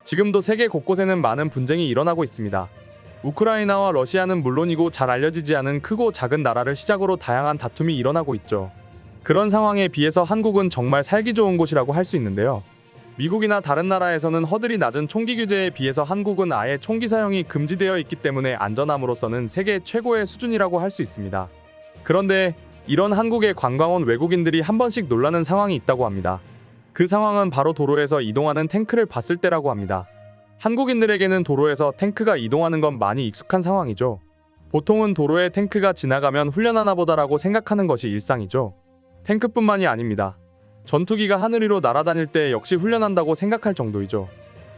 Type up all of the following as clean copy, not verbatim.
지금도 세계 곳곳에는 많은 분쟁이 일어나고 있습니다. 우크라이나와 러시아는 물론이고 잘 알려지지 않은 크고 작은 나라를 시작으로 다양한 다툼이 일어나고 있죠. 그런 상황에 비해서 한국은 정말 살기 좋은 곳이라고 할 수 있는데요. 미국이나 다른 나라에서는 허들이 낮은 총기 규제에 비해서 한국은 아예 총기 사용이 금지되어 있기 때문에 안전함으로서는 세계 최고의 수준이라고 할 수 있습니다. 그런데 이런 한국의 관광 온 외국인들이 한 번씩 놀라는 상황이 있다고 합니다. 그 상황은 바로 도로에서 이동하는 탱크를 봤을 때라고 합니다. 한국인들에게는 도로에서 탱크가 이동하는 건 많이 익숙한 상황이죠. 보통은 도로에 탱크가 지나가면 훈련하나 보다라고 생각하는 것이 일상이죠. 탱크뿐만이 아닙니다. 전투기가 하늘 위로 날아다닐 때 역시 훈련한다고 생각할 정도이죠.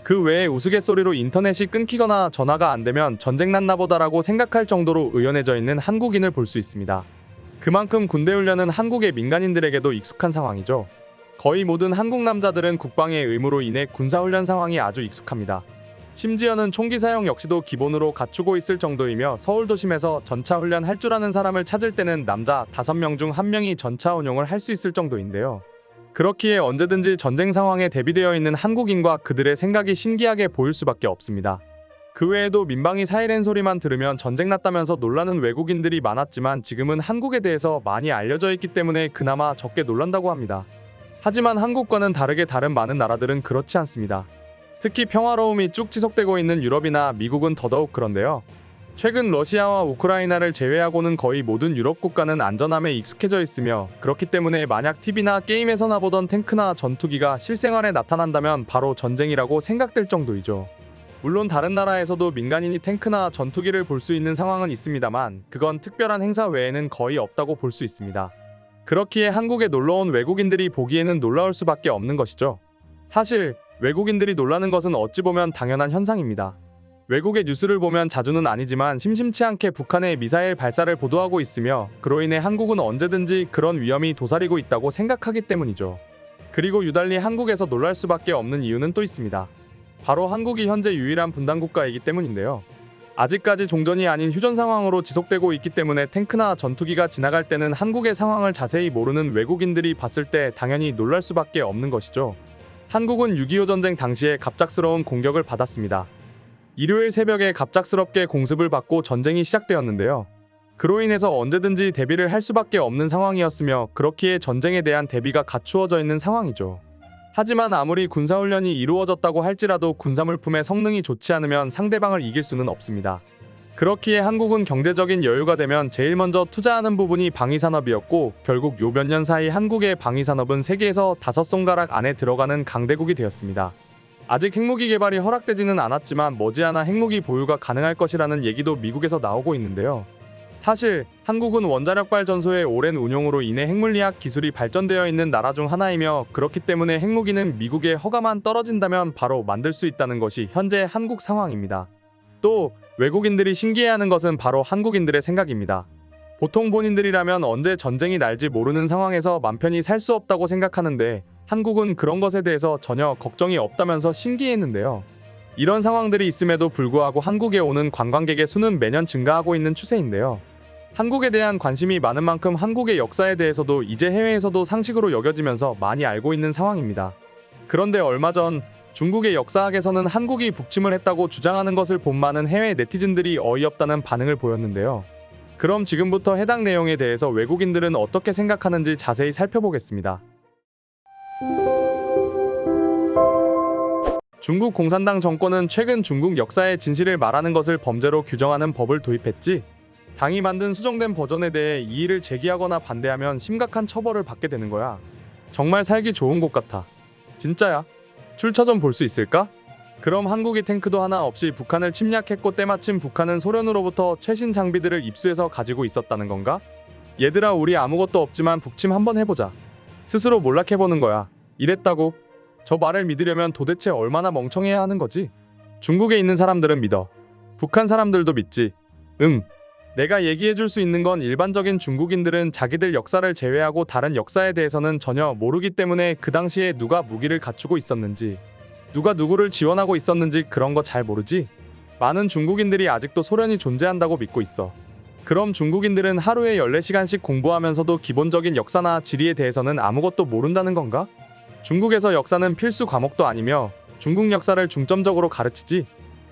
그 외에 우스갯소리로 인터넷이 끊기거나 전화가 안 되면 전쟁 났나 보다라고 생각할 정도로 의연해져 있는 한국인을 볼 수 있습니다. 그만큼 군대 훈련은 한국의 민간인들에게도 익숙한 상황이죠. 거의 모든 한국 남자들은 국방의 의무로 인해 군사훈련 상황이 아주 익숙합니다. 심지어는 총기 사용 역시도 기본으로 갖추고 있을 정도이며 서울 도심에서 전차 훈련 할 줄 아는 사람을 찾을 때는 남자 5명 중 1명이 전차 운용을 할 수 있을 정도인데요. 그렇기에 언제든지 전쟁 상황에 대비되어 있는 한국인과 그들의 생각이 신기하게 보일 수밖에 없습니다. 그 외에도 민방위 사이렌 소리만 들으면 전쟁 났다면서 놀라는 외국인들이 많았지만 지금은 한국에 대해서 많이 알려져 있기 때문에 그나마 적게 놀란다고 합니다. 하지만 한국과는 다르게 다른 많은 나라들은 그렇지 않습니다. 특히 평화로움이 쭉 지속되고 있는 유럽이나 미국은 더더욱 그런데요. 최근 러시아와 우크라이나를 제외하고는 거의 모든 유럽 국가는 안전함에 익숙해져 있으며 그렇기 때문에 만약 TV나 게임에서나 보던 탱크나 전투기가 실생활에 나타난다면 바로 전쟁이라고 생각될 정도이죠. 물론 다른 나라에서도 민간인이 탱크나 전투기를 볼 수 있는 상황은 있습니다만 그건 특별한 행사 외에는 거의 없다고 볼 수 있습니다. 그렇기에 한국에 놀러온 외국인들이 보기에는 놀라울 수밖에 없는 것이죠. 사실 외국인들이 놀라는 것은 어찌 보면 당연한 현상입니다. 외국의 뉴스를 보면 자주는 아니지만 심심치 않게 북한의 미사일 발사를 보도하고 있으며 그로 인해 한국은 언제든지 그런 위험이 도사리고 있다고 생각하기 때문이죠. 그리고 유달리 한국에서 놀랄 수밖에 없는 이유는 또 있습니다. 바로 한국이 현재 유일한 분단 국가이기 때문인데요. 아직까지 종전이 아닌 휴전 상황으로 지속되고 있기 때문에 탱크나 전투기가 지나갈 때는 한국의 상황을 자세히 모르는 외국인들이 봤을 때 당연히 놀랄 수밖에 없는 것이죠. 한국은 6.25 전쟁 당시에 갑작스러운 공격을 받았습니다. 일요일 새벽에 갑작스럽게 공습을 받고 전쟁이 시작되었는데요. 그로 인해서 언제든지 대비를 할 수밖에 없는 상황이었으며 그렇기에 전쟁에 대한 대비가 갖추어져 있는 상황이죠. 하지만 아무리 군사훈련이 이루어졌다고 할지라도 군사물품의 성능이 좋지 않으면 상대방을 이길 수는 없습니다. 그렇기에 한국은 경제적인 여유가 되면 제일 먼저 투자하는 부분이 방위산업이었고 결국 요 몇 년 사이 한국의 방위산업은 세계에서 5손가락 안에 들어가는 강대국이 되었습니다. 아직 핵무기 개발이 허락되지는 않았지만 머지않아 핵무기 보유가 가능할 것이라는 얘기도 미국에서 나오고 있는데요. 사실 한국은 원자력 발전소의 오랜 운용으로 인해 핵물리학 기술이 발전되어 있는 나라 중 하나이며 그렇기 때문에 핵무기는 미국의 허가만 떨어진다면 바로 만들 수 있다는 것이 현재 한국 상황입니다. 또 외국인들이 신기해하는 것은 바로 한국인들의 생각입니다. 보통 본인들이라면 언제 전쟁이 날지 모르는 상황에서 맘 편히 살 수 없다고 생각하는데 한국은 그런 것에 대해서 전혀 걱정이 없다면서 신기했는데요. 이런 상황들이 있음에도 불구하고 한국에 오는 관광객의 수는 매년 증가하고 있는 추세인데요. 한국에 대한 관심이 많은 만큼 한국의 역사에 대해서도 이제 해외에서도 상식으로 여겨지면서 많이 알고 있는 상황입니다. 그런데 얼마 전 중국의 역사학에서는 한국이 북침을 했다고 주장하는 것을 본 많은 해외 네티즌들이 어이없다는 반응을 보였는데요. 그럼 지금부터 해당 내용에 대해서 외국인들은 어떻게 생각하는지 자세히 살펴보겠습니다. 중국 공산당 정권은 최근 중국 역사의 진실을 말하는 것을 범죄로 규정하는 법을 도입했지. 당이 만든 수정된 버전에 대해 이의를 제기하거나 반대하면 심각한 처벌을 받게 되는 거야. 정말 살기 좋은 곳 같아. 진짜야. 출처 좀 볼 수 있을까? 그럼 한국이 탱크도 하나 없이 북한을 침략했고 때마침 북한은 소련으로부터 최신 장비들을 입수해서 가지고 있었다는 건가? 얘들아 우리 아무것도 없지만 북침 한번 해보자. 스스로 몰락해보는 거야. 이랬다고? 저 말을 믿으려면 도대체 얼마나 멍청해야 하는 거지? 중국에 있는 사람들은 믿어. 북한 사람들도 믿지. 내가 얘기해줄 수 있는 건 일반적인 중국인들은 자기들 역사를 제외하고 다른 역사에 대해서는 전혀 모르기 때문에 그 당시에 누가 무기를 갖추고 있었는지, 누가 누구를 지원하고 있었는지 그런 거 잘 모르지? 많은 중국인들이 아직도 소련이 존재한다고 믿고 있어. 그럼 중국인들은 하루에 14시간씩 공부하면서도 기본적인 역사나 지리에 대해서는 아무것도 모른다는 건가? 중국에서 역사는 필수 과목도 아니며 중국 역사를 중점적으로 가르치지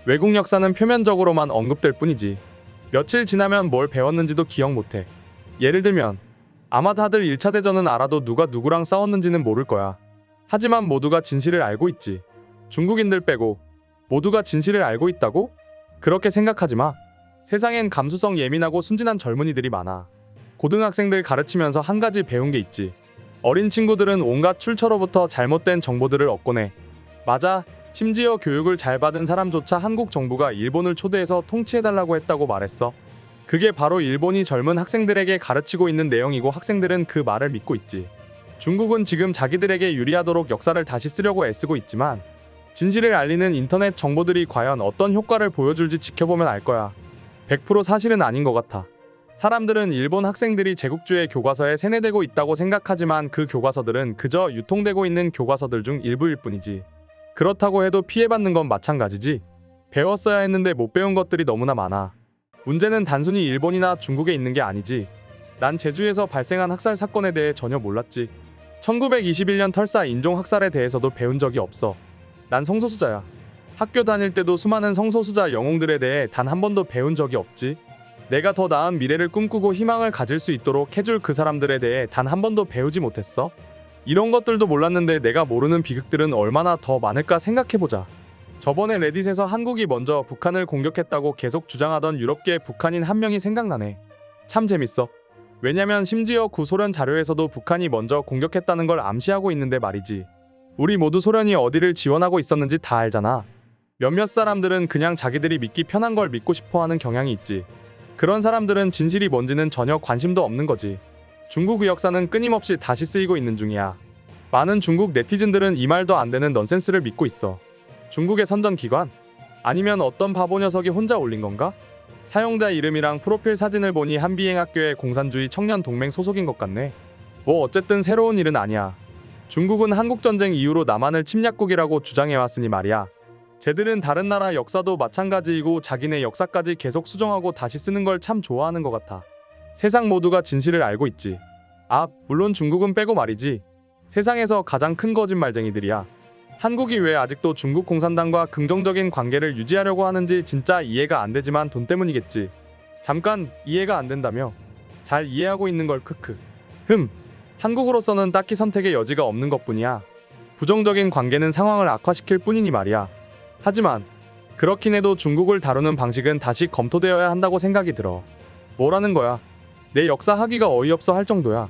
외국 역사는 표면적으로만 언급될 뿐이지 며칠 지나면 뭘 배웠는지도 기억 못해. 예를 들면 아마 다들 1차 대전은 알아도 누가 누구랑 싸웠는지는 모를 거야. 하지만 모두가 진실을 알고 있지. 중국인들 빼고 모두가 진실을 알고 있다고? 그렇게 생각하지 마. 세상엔 감수성 예민하고 순진한 젊은이들이 많아. 고등학생들 가르치면서 한 가지 배운 게 있지. 어린 친구들은 온갖 출처로부터 잘못된 정보들을 얻곤 해. 맞아. 심지어 교육을 잘 받은 사람조차 한국 정부가 일본을 초대해서 통치해달라고 했다고 말했어. 그게 바로 일본이 젊은 학생들에게 가르치고 있는 내용이고 학생들은 그 말을 믿고 있지. 중국은 지금 자기들에게 유리하도록 역사를 다시 쓰려고 애쓰고 있지만 진실을 알리는 인터넷 정보들이 과연 어떤 효과를 보여줄지 지켜보면 알 거야. 100% 사실은 아닌 것 같아. 사람들은 일본 학생들이 제국주의 교과서에 세뇌되고 있다고 생각하지만 그 교과서들은 그저 유통되고 있는 교과서들 중 일부일 뿐이지. 그렇다고 해도 피해받는 건 마찬가지지. 배웠어야 했는데 못 배운 것들이 너무나 많아. 문제는 단순히 일본이나 중국에 있는 게 아니지. 난 제주에서 발생한 학살 사건에 대해 전혀 몰랐지. 1921년 털사 인종학살에 대해서도 배운 적이 없어. 난 성소수자야. 학교 다닐 때도 수많은 성소수자 영웅들에 대해 단 한 번도 배운 적이 없지. 내가 더 나은 미래를 꿈꾸고 희망을 가질 수 있도록 해줄 그 사람들에 대해 단 한 번도 배우지 못했어. 이런 것들도 몰랐는데 내가 모르는 비극들은 얼마나 더 많을까 생각해보자. 저번에 레딧에서 한국이 먼저 북한을 공격했다고 계속 주장하던 유럽계 북한인 한 명이 생각나네. 참 재밌어. 왜냐면 심지어 구소련 자료에서도 북한이 먼저 공격했다는 걸 암시하고 있는데 말이지. 우리 모두 소련이 어디를 지원하고 있었는지 다 알잖아. 몇몇 사람들은 그냥 자기들이 믿기 편한 걸 믿고 싶어하는 경향이 있지. 그런 사람들은 진실이 뭔지는 전혀 관심도 없는 거지. 중국 역사는 끊임없이 다시 쓰이고 있는 중이야. 많은 중국 네티즌들은 이 말도 안 되는 넌센스를 믿고 있어. 중국의 선전기관? 아니면 어떤 바보 녀석이 혼자 올린 건가? 사용자 이름이랑 프로필 사진을 보니 한비행학교의 공산주의 청년 동맹 소속인 것 같네. 뭐 어쨌든 새로운 일은 아니야. 중국은 한국전쟁 이후로 남한을 침략국이라고 주장해왔으니 말이야. 쟤들은 다른 나라 역사도 마찬가지이고 자기네 역사까지 계속 수정하고 다시 쓰는 걸 참 좋아하는 것 같아. 세상 모두가 진실을 알고 있지. 아, 물론 중국은 빼고 말이지. 세상에서 가장 큰 거짓말쟁이들이야. 한국이 왜 아직도 중국 공산당과 긍정적인 관계를 유지하려고 하는지 진짜 이해가 안 되지만 돈 때문이겠지. 잠깐 이해가 안 된다며? 잘 이해하고 있는 걸 크크. 한국으로서는 딱히 선택의 여지가 없는 것뿐이야. 부정적인 관계는 상황을 악화시킬 뿐이니 말이야. 하지만 그렇긴 해도 중국을 다루는 방식은 다시 검토되어야 한다고 생각이 들어. 뭐라는 거야? 내 역사 하기가 어이없어 할 정도야.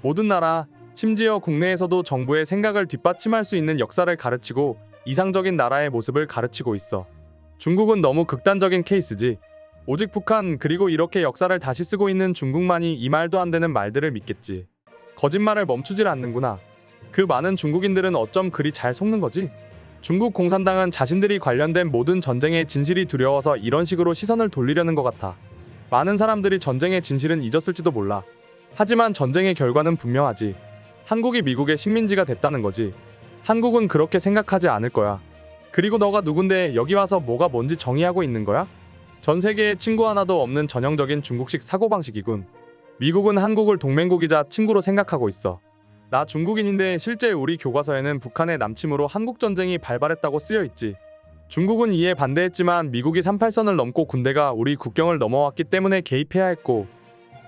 모든 나라, 심지어 국내에서도 정부의 생각을 뒷받침할 수 있는 역사를 가르치고 이상적인 나라의 모습을 가르치고 있어. 중국은 너무 극단적인 케이스지. 오직 북한 그리고 이렇게 역사를 다시 쓰고 있는 중국만이 이 말도 안 되는 말들을 믿겠지. 거짓말을 멈추질 않는구나. 그 많은 중국인들은 어쩜 그리 잘 속는 거지? 중국 공산당은 자신들이 관련된 모든 전쟁의 진실이 두려워서 이런 식으로 시선을 돌리려는 것 같아. 많은 사람들이 전쟁의 진실은 잊었을지도 몰라. 하지만 전쟁의 결과는 분명하지. 한국이 미국의 식민지가 됐다는 거지. 한국은 그렇게 생각하지 않을 거야. 그리고 너가 누군데 여기 와서 뭐가 뭔지 정의하고 있는 거야? 전 세계에 친구 하나도 없는 전형적인 중국식 사고방식이군. 미국은 한국을 동맹국이자 친구로 생각하고 있어. 나 중국인인데 실제 우리 교과서에는 북한의 남침으로 한국전쟁이 발발했다고 쓰여있지. 중국은 이에 반대했지만 미국이 38선을 넘고 군대가 우리 국경을 넘어왔기 때문에 개입해야 했고,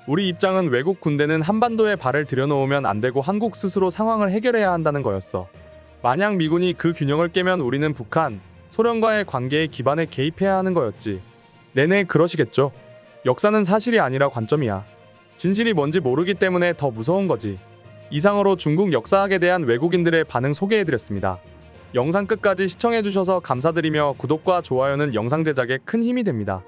우리 입장은 외국 군대는 한반도에 발을 들여놓으면 안 되고 한국 스스로 상황을 해결해야 한다는 거였어. 만약 미군이 그 균형을 깨면 우리는 북한, 소련과의 관계의 기반에 개입해야 하는 거였지. 네네, 그러시겠죠. 역사는 사실이 아니라 관점이야. 진실이 뭔지 모르기 때문에 더 무서운 거지. 이상으로 중국 역사학에 대한 외국인들의 반응 소개해드렸습니다. 영상 끝까지 시청해주셔서 감사드리며 구독과 좋아요는 영상 제작에 큰 힘이 됩니다.